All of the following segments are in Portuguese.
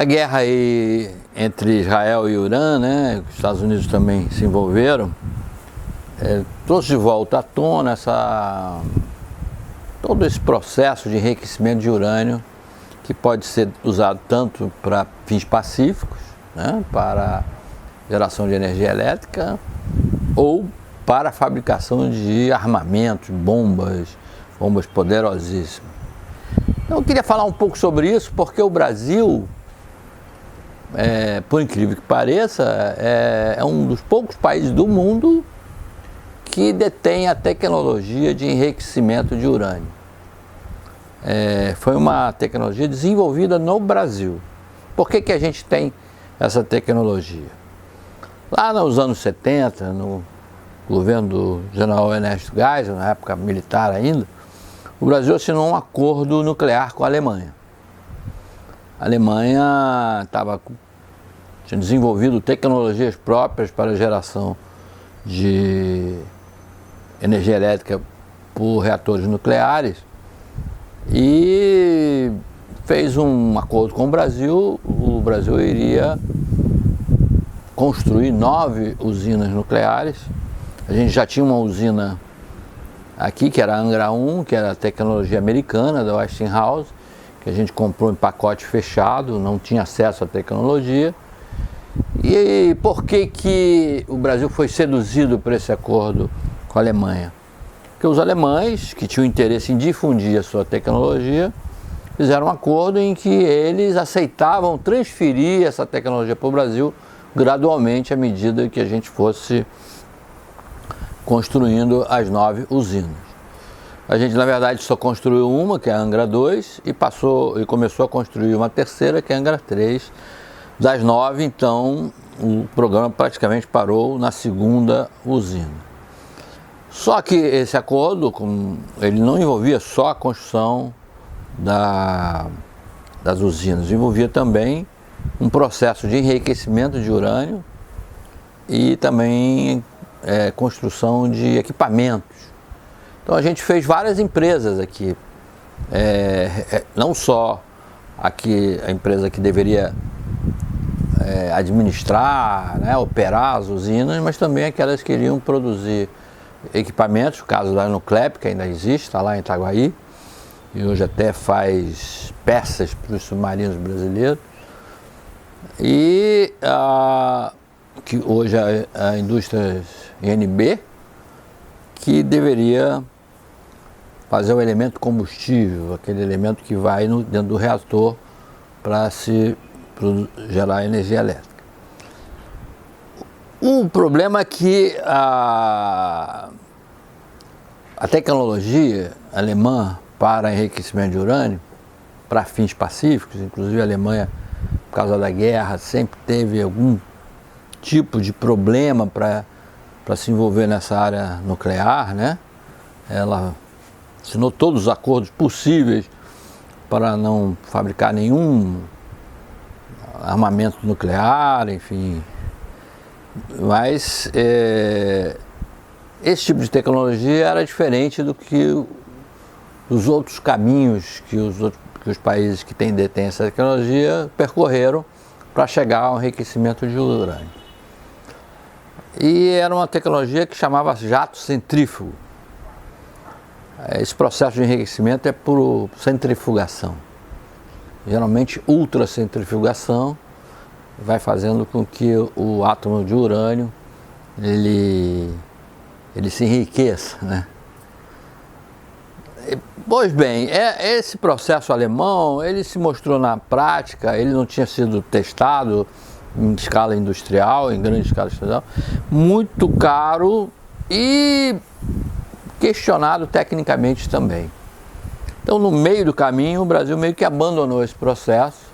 A guerra aí entre Israel e Irã, né, os Estados Unidos também se envolveram, trouxe de volta à tona todo esse processo de enriquecimento de urânio, que pode ser usado tanto para fins pacíficos, né, para geração de energia elétrica, ou para a fabricação de armamentos, bombas poderosíssimas. Então, eu queria falar um pouco sobre isso, porque o Brasil, por incrível que pareça, é um dos poucos países do mundo que detém a tecnologia de enriquecimento de urânio. Foi uma tecnologia desenvolvida no Brasil. Por que a gente tem essa tecnologia? Lá nos anos 70, no governo do general Ernesto Geisel, na época militar ainda, o Brasil assinou um acordo nuclear com a Alemanha. A Alemanha tinha desenvolvido tecnologias próprias para a geração de energia elétrica por reatores nucleares e fez um acordo com o Brasil. O Brasil iria construir 9 usinas nucleares. A gente já tinha uma usina aqui, que era a Angra 1, que era a tecnologia americana da Westinghouse, que a gente comprou em pacote fechado, não tinha acesso à tecnologia. E por que o Brasil foi seduzido por esse acordo com a Alemanha? Porque os alemães, que tinham interesse em difundir a sua tecnologia, fizeram um acordo em que eles aceitavam transferir essa tecnologia para o Brasil gradualmente à medida que a gente fosse construindo as 9 usinas. A gente, na verdade, só construiu uma, que é a Angra 2, e começou a construir uma terceira, que é a Angra 3. Das 9, então, o programa praticamente parou na segunda usina. Só que esse acordo, ele não envolvia só a construção das usinas, envolvia também um processo de enriquecimento de urânio e também construção de equipamentos. Então a gente fez várias empresas aqui, não só aqui a empresa que deveria administrar, né, operar as usinas, mas também aquelas que iriam produzir equipamentos, o caso da Nuclep, que ainda existe, está lá em Itaguaí, e hoje até faz peças para os submarinos brasileiros, e que hoje a indústria INB, que deveria fazer o elemento combustível, aquele elemento que vai dentro do reator para se gerar energia elétrica. O problema é que a tecnologia alemã para enriquecimento de urânio, para fins pacíficos, inclusive a Alemanha, por causa da guerra, sempre teve algum tipo de problema para se envolver nessa área nuclear, né? Ela assinou todos os acordos possíveis para não fabricar nenhum armamento nuclear, enfim. Mas esse tipo de tecnologia era diferente do que os outros caminhos que os países que detêm essa tecnologia percorreram para chegar ao enriquecimento de urânio. E era uma tecnologia que chamava jato centrífugo. Esse processo de enriquecimento é por centrifugação. Geralmente ultracentrifugação vai fazendo com que o átomo de urânio ele se enriqueça, né? Pois bem, esse processo alemão, ele se mostrou na prática, ele não tinha sido testado em escala industrial, em grande escala industrial, muito caro e questionado tecnicamente também. Então, no meio do caminho, o Brasil meio que abandonou esse processo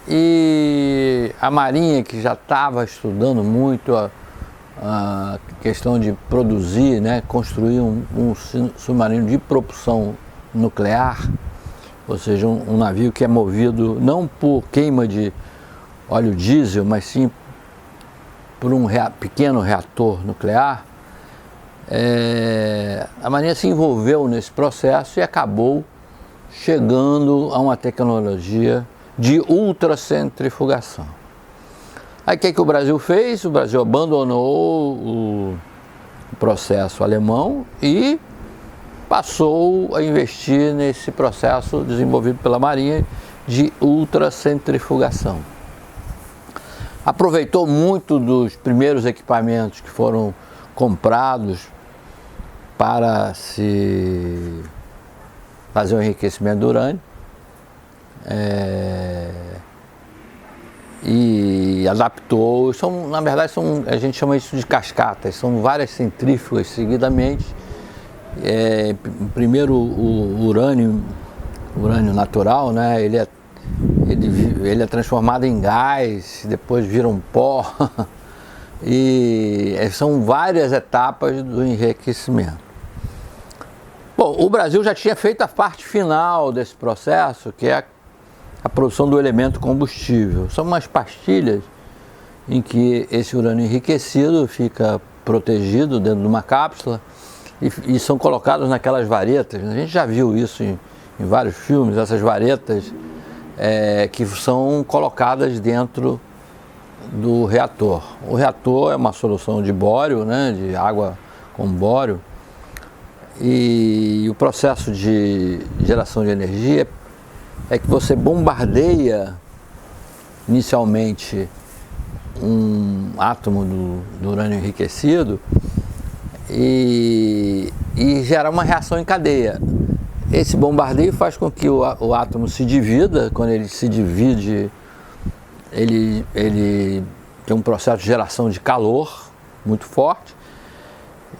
e a Marinha, que já estava estudando muito a questão de produzir, né, construir um submarino de propulsão nuclear, ou seja, um navio que é movido não por queima de óleo diesel, mas sim por um pequeno reator nuclear. A Marinha se envolveu nesse processo e acabou chegando a uma tecnologia de ultracentrifugação. Aí o que o Brasil fez? O Brasil abandonou o processo alemão e passou a investir nesse processo desenvolvido pela Marinha de ultracentrifugação. Aproveitou muito dos primeiros equipamentos que foram comprados para se fazer o enriquecimento do urânio e adaptou. Na verdade, a gente chama isso de cascatas, são várias centrífugas seguidamente. Primeiro o urânio natural, né, ele é transformado em gás, depois vira um pó, e são várias etapas do enriquecimento. Bom, o Brasil já tinha feito a parte final desse processo, que é a produção do elemento combustível. São umas pastilhas em que esse urânio enriquecido fica protegido dentro de uma cápsula e são colocados naquelas varetas. A gente já viu isso em vários filmes, essas varetas que são colocadas dentro do reator. O reator é uma solução de bório, né, de água com bório, e o processo de geração de energia é que você bombardeia inicialmente um átomo do urânio enriquecido e gera uma reação em cadeia. Esse bombardeio faz com que o átomo se divida. Quando ele se divide, ele tem um processo de geração de calor muito forte,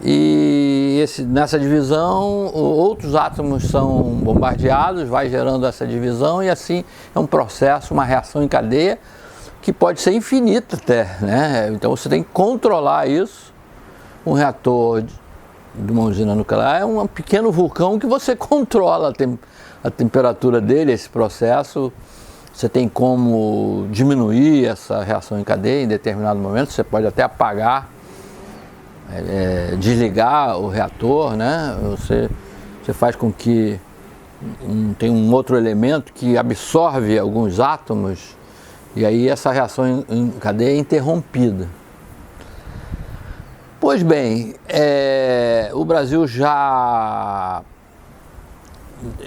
e nessa divisão outros átomos são bombardeados, vai gerando essa divisão, e assim é um processo, uma reação em cadeia que pode ser infinita até, né? Então você tem que controlar isso. Um reator de uma usina nuclear é um pequeno vulcão que você controla a temperatura dele, esse processo. Você tem como diminuir essa reação em cadeia em determinado momento, você pode até apagar, desligar o reator, né? Você faz com que tem um outro elemento que absorve alguns átomos, e aí essa reação em cadeia é interrompida. Pois bem, o Brasil já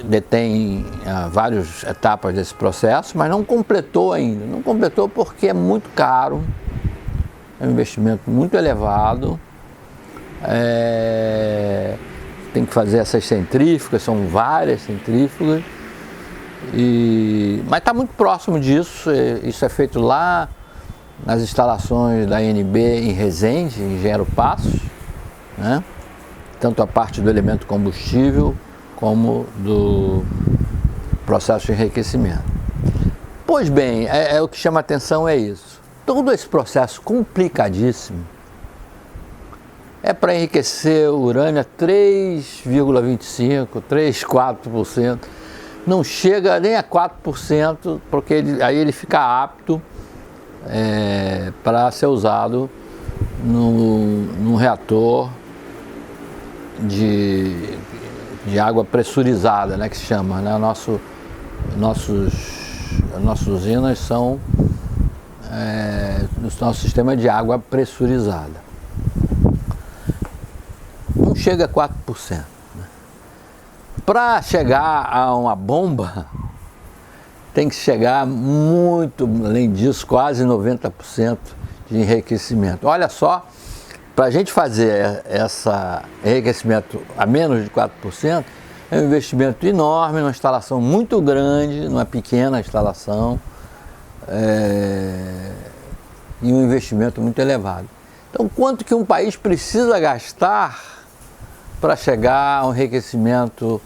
detém várias etapas desse processo, mas não completou ainda. Não completou porque é muito caro, é um investimento muito elevado. Tem que fazer essas centrífugas, são várias centrífugas, mas está muito próximo disso. Isso é feito lá nas instalações da ANB em Resende, em Engenheiro Passos, né? Tanto a parte do elemento combustível como do processo de enriquecimento. Pois bem, o que chama a atenção é isso. Todo esse processo complicadíssimo é para enriquecer o urânio a 3,25%, 3%, 4%. Não chega nem a 4%, porque aí ele fica apto para ser usado num reator de água pressurizada, né, que se chama, né? Nossas usinas são no nosso sistema de água pressurizada. Não chega a 4%. Né? Para chegar a uma bomba, tem que chegar muito além disso, quase 90% de enriquecimento. Olha só, para a gente fazer esse enriquecimento a menos de 4%, é um investimento enorme, numa instalação muito grande, numa pequena instalação, e um investimento muito elevado. Então, quanto que um país precisa gastar para chegar a um enriquecimento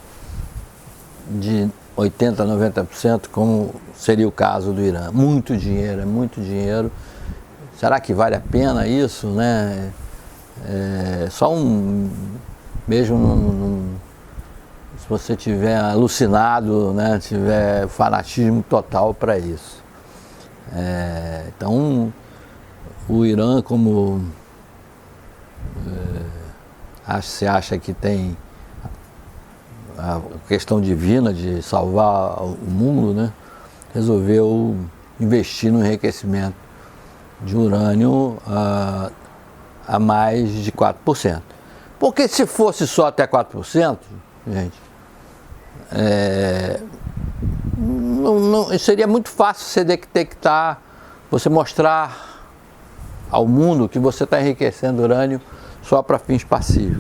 de 80%, 90%, como seria o caso do Irã? Muito dinheiro, é muito dinheiro. Será que vale a pena isso, né? Mesmo se você tiver alucinado, né, tiver fanatismo total para isso. Então, o Irã, como se acha que tem a questão divina de salvar o mundo, né? resolveu investir no enriquecimento de urânio a mais de 4%. Porque se fosse só até 4%, gente, seria muito fácil você detectar, você mostrar ao mundo que você está enriquecendo urânio só para fins passivos.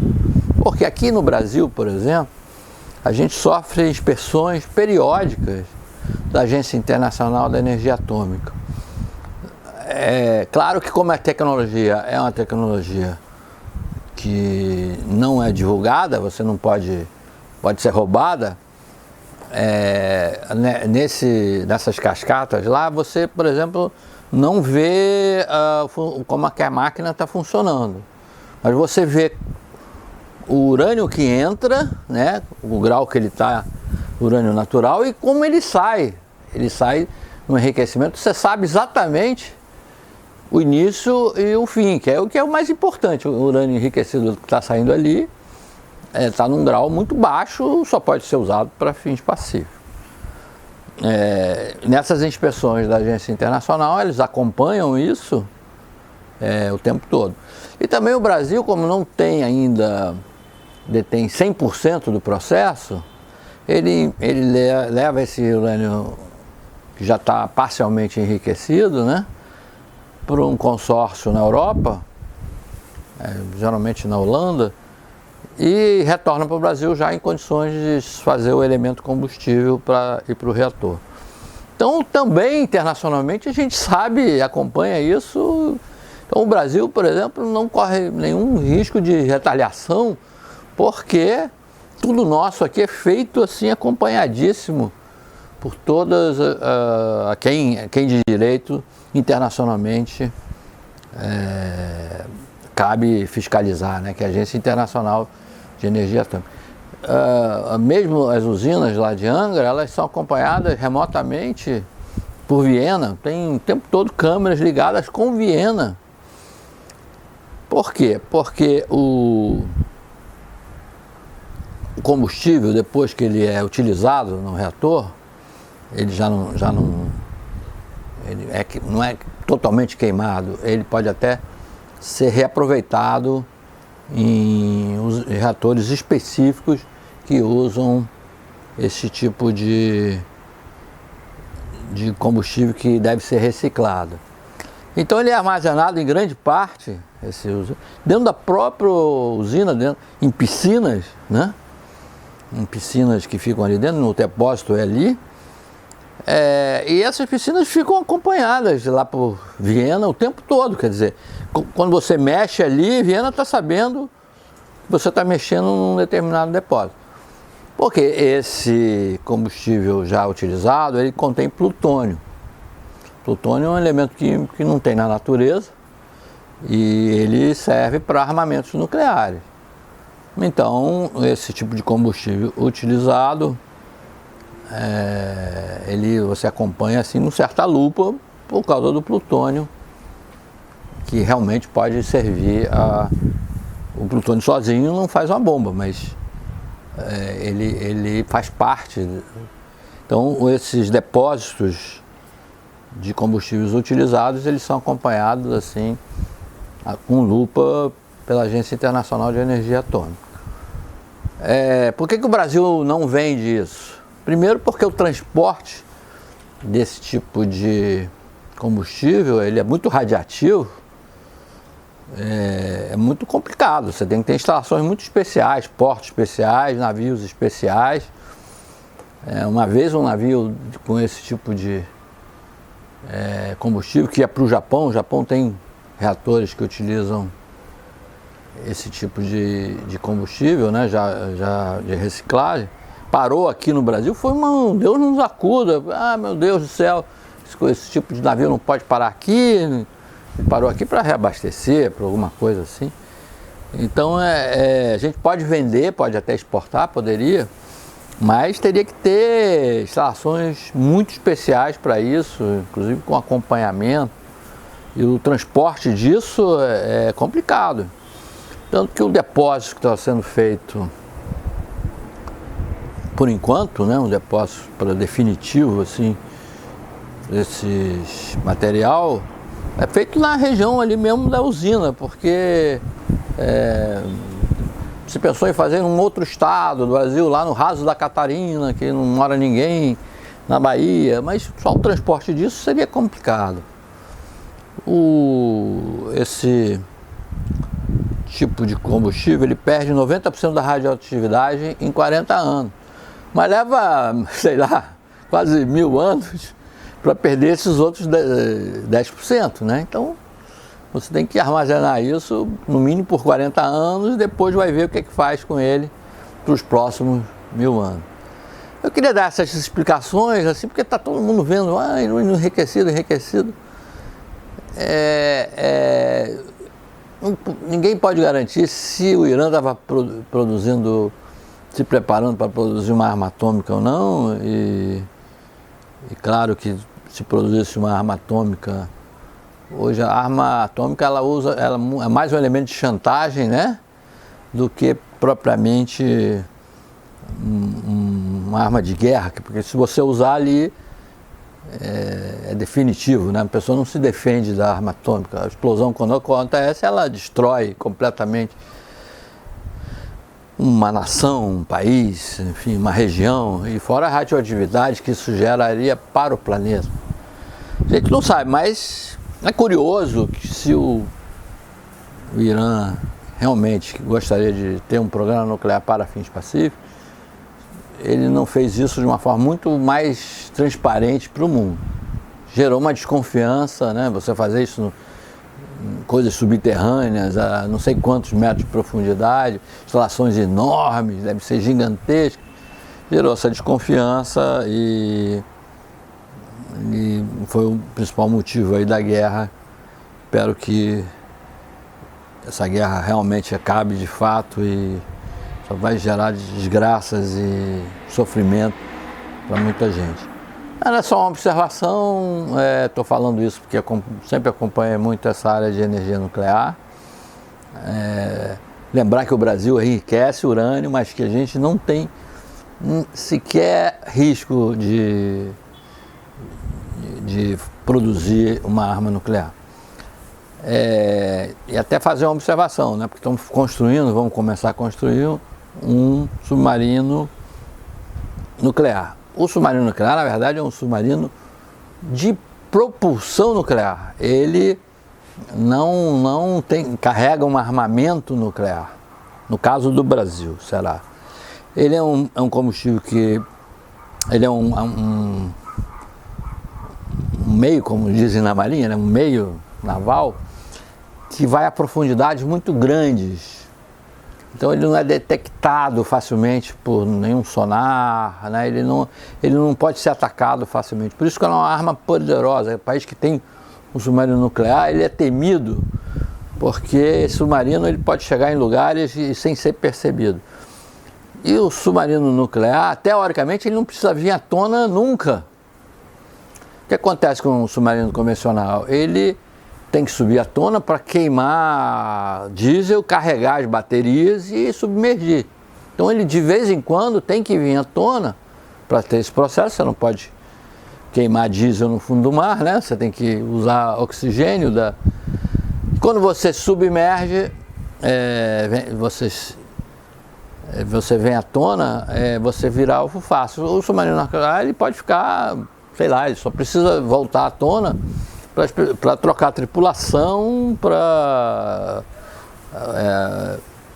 Porque aqui no Brasil, por exemplo, a gente sofre inspeções periódicas da Agência Internacional da Energia Atômica. É claro que como a tecnologia é uma tecnologia que não é divulgada, você não pode ser roubada, nessas cascatas lá, você, por exemplo, não vê como é que a máquina está funcionando. Mas você vê o urânio que entra, né, o grau que ele está, urânio natural, e como ele sai. Ele sai no enriquecimento, você sabe exatamente o início e o fim, que é o mais importante. O urânio enriquecido que está saindo ali está num grau muito baixo, só pode ser usado para fins passivos. Nessas inspeções da Agência Internacional, eles acompanham isso o tempo todo. E também o Brasil, como não tem ainda, detém 100% do processo, ele leva esse urânio que já está parcialmente enriquecido, né, para um consórcio na Europa, geralmente na Holanda, e retorna para o Brasil já em condições de fazer o elemento combustível para ir para o reator. Então, também internacionalmente a gente sabe, acompanha isso. Então, o Brasil, por exemplo, não corre nenhum risco de retaliação, porque tudo nosso aqui é feito assim, acompanhadíssimo por todas quem de direito internacionalmente cabe fiscalizar, né, que é a Agência Internacional de Energia Atômica. Mesmo as usinas lá de Angra, elas são acompanhadas remotamente por Viena, tem o tempo todo câmeras ligadas com Viena. Por quê? Porque o combustível, depois que ele é utilizado no reator, ele não é totalmente queimado, ele pode até ser reaproveitado em reatores específicos que usam esse tipo de combustível que deve ser reciclado. Então ele é armazenado em grande parte, dentro da própria usina, em piscinas, né? Em piscinas que ficam ali dentro, no depósito ali. E essas piscinas ficam acompanhadas lá por Viena o tempo todo, quer dizer, quando você mexe ali, Viena está sabendo que você está mexendo num determinado depósito. Porque esse combustível já utilizado, ele contém plutônio. Plutônio é um elemento que não tem na natureza e ele serve para armamentos nucleares. Então, esse tipo de combustível utilizado, você acompanha assim com certa lupa por causa do plutônio, que realmente pode servir o plutônio sozinho não faz uma bomba, mas ele faz parte. Então, esses depósitos de combustíveis utilizados, eles são acompanhados assim com lupa pela Agência Internacional de Energia Atômica. Por que o Brasil não vende isso? Primeiro porque o transporte desse tipo de combustível, ele é muito radiativo, é muito complicado. Você tem que ter instalações muito especiais, portos especiais, navios especiais. Uma vez um navio com esse tipo de combustível que é para o Japão tem reatores que utilizam esse tipo de combustível, né, já de reciclagem, parou aqui no Brasil, foi Deus nos acuda, meu Deus do céu, esse tipo de navio não pode parar aqui, ele parou aqui para reabastecer, para alguma coisa assim. Então a gente pode vender, pode até exportar, poderia, mas teria que ter instalações muito especiais para isso, inclusive com acompanhamento, e o transporte disso é complicado. Tanto que o depósito que está sendo feito, por enquanto, né, um depósito definitivo, assim, desses material é feito na região ali mesmo da usina, porque se pensou em fazer em um outro estado do Brasil, lá no Raso da Catarina, que não mora ninguém, na Bahia, mas só o transporte disso seria complicado. Esse tipo de combustível, ele perde 90% da radioatividade em 40 anos, mas leva, sei lá, quase 1000 anos para perder esses outros 10%, né? Então, você tem que armazenar isso no mínimo por 40 anos e depois vai ver o que é que faz com ele para os próximos 1000 anos. Eu queria dar essas explicações, assim, porque está todo mundo vendo, enriquecido. Ninguém pode garantir se o Irã estava se preparando para produzir uma arma atômica ou não, e claro que se produzisse uma arma atômica, hoje a arma atômica ela é mais um elemento de chantagem, né, do que propriamente uma arma de guerra, porque se você usar ali é definitivo, né? A pessoa não se defende da arma atômica. A explosão, quando acontece, ela destrói completamente uma nação, um país, enfim, uma região, e fora a radioatividade que isso geraria para o planeta. A gente não sabe, mas é curioso que se o Irã realmente gostaria de ter um programa nuclear para fins pacíficos, ele não fez isso de uma forma muito mais transparente para o mundo. Gerou uma desconfiança, né? Você fazer isso em coisas subterrâneas, a não sei quantos metros de profundidade, instalações enormes, deve ser gigantesco. Gerou essa desconfiança e foi o principal motivo aí da guerra. Espero que essa guerra realmente acabe de fato e só vai gerar desgraças e sofrimento para muita gente. Era só uma observação, estou falando isso porque eu sempre acompanhei muito essa área de energia nuclear. Lembrar que o Brasil enriquece urânio, mas que a gente não tem sequer risco de produzir uma arma nuclear. E até fazer uma observação, né? Porque vamos começar a construir um submarino nuclear. O submarino nuclear, na verdade, é um submarino de propulsão nuclear. Ele não carrega um armamento nuclear. No caso do Brasil, será. Ele é um combustível que... Ele é um meio, como dizem na Marinha, né? Um meio naval que vai a profundidades muito grandes. Então ele não é detectado facilmente por nenhum sonar, né? Ele não pode ser atacado facilmente. Por isso que ela é uma arma poderosa. O país que tem um submarino nuclear, ele é temido, porque esse submarino ele pode chegar em lugares sem ser percebido. E o submarino nuclear, teoricamente, ele não precisa vir à tona nunca. O que acontece com o submarino convencional? Ele tem que subir à tona para queimar diesel, carregar as baterias e submergir. Então ele de vez em quando tem que vir à tona para ter esse processo. Você não pode queimar diesel no fundo do mar, né? Você tem que usar oxigênio. Quando você submerge, você vem à tona, você vira alvo fácil. O submarino nuclear ele pode ficar, sei lá, ele só precisa voltar à tona para trocar a tripulação, para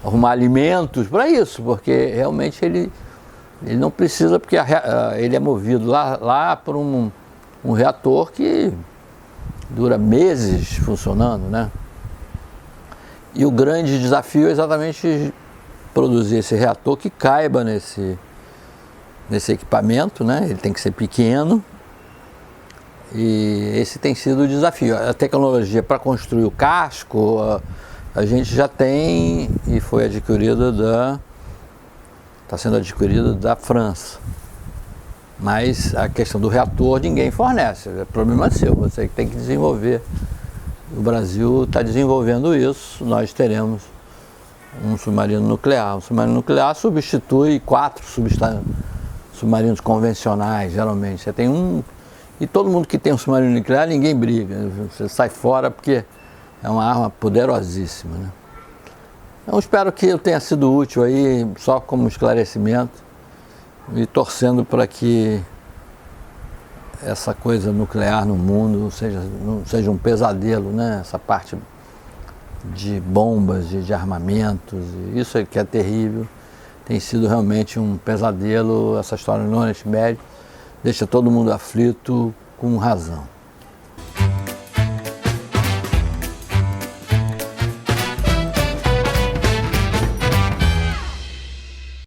arrumar alimentos, para isso, porque realmente ele não precisa, porque ele é movido lá por um reator que dura meses funcionando, né? E o grande desafio é exatamente produzir esse reator que caiba nesse equipamento, né? Ele tem que ser pequeno. E esse tem sido o desafio. A tecnologia para construir o casco, a gente já tem e foi está sendo adquirida da França. Mas a questão do reator ninguém fornece, é problema seu, você que tem que desenvolver. O Brasil está desenvolvendo isso, nós teremos um submarino nuclear. O submarino nuclear substitui 4 submarinos convencionais, geralmente. Você tem um E todo mundo que tem um submarino nuclear, ninguém briga. Você sai fora porque é uma arma poderosíssima, né? Então espero que eu tenha sido útil aí, só como esclarecimento, e torcendo para que essa coisa nuclear no mundo não seja um pesadelo, né? Essa parte de bombas, de armamentos, isso é que é terrível. Tem sido realmente um pesadelo, essa história no Oriente Médio deixa todo mundo aflito com razão.